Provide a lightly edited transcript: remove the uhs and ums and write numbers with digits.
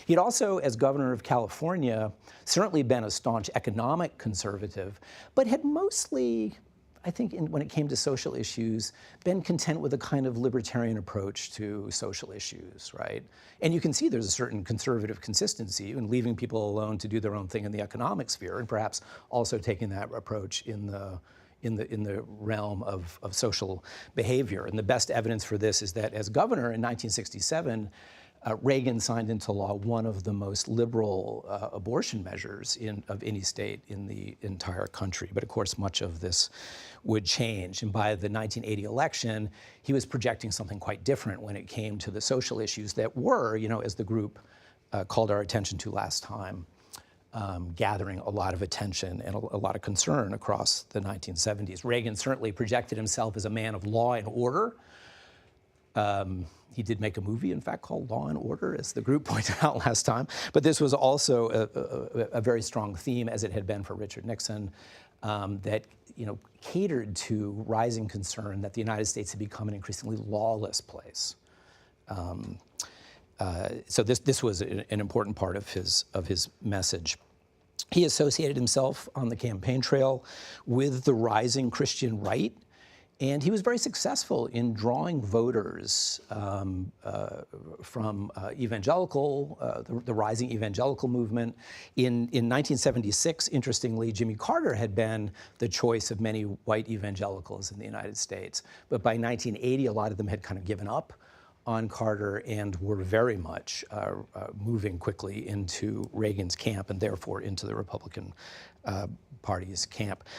He'd also, as governor of California, certainly been a staunch economic conservative, but had mostly, I think, when it came to social issues, been content with a kind of libertarian approach to social issues, right? And you can see there's a certain conservative consistency in leaving people alone to do their own thing in the economic sphere, and perhaps also taking that approach in the realm of social behavior. And the best evidence for this is that as governor in 1967, Reagan signed into law one of the most liberal abortion measures of any state in the entire country. But of course, much of this would change. And by the 1980 election, he was projecting something quite different when it came to the social issues that were, as the group called our attention to last time, gathering a lot of attention and a lot of concern across the 1970s. Reagan certainly projected himself as a man of law and order. He did make a movie, in fact, called Law and Order, as the group pointed out last time. But this was also a very strong theme, as it had been for Richard Nixon, that catered to rising concern that the United States had become an increasingly lawless place. So this was an important part of his message. He associated himself on the campaign trail with the rising Christian right. And he was very successful in drawing voters from the rising evangelical movement. In 1976, interestingly, Jimmy Carter had been the choice of many white evangelicals in the United States. But by 1980, a lot of them had kind of given up on Carter and were very much moving quickly into Reagan's camp and therefore into the Republican Party's camp.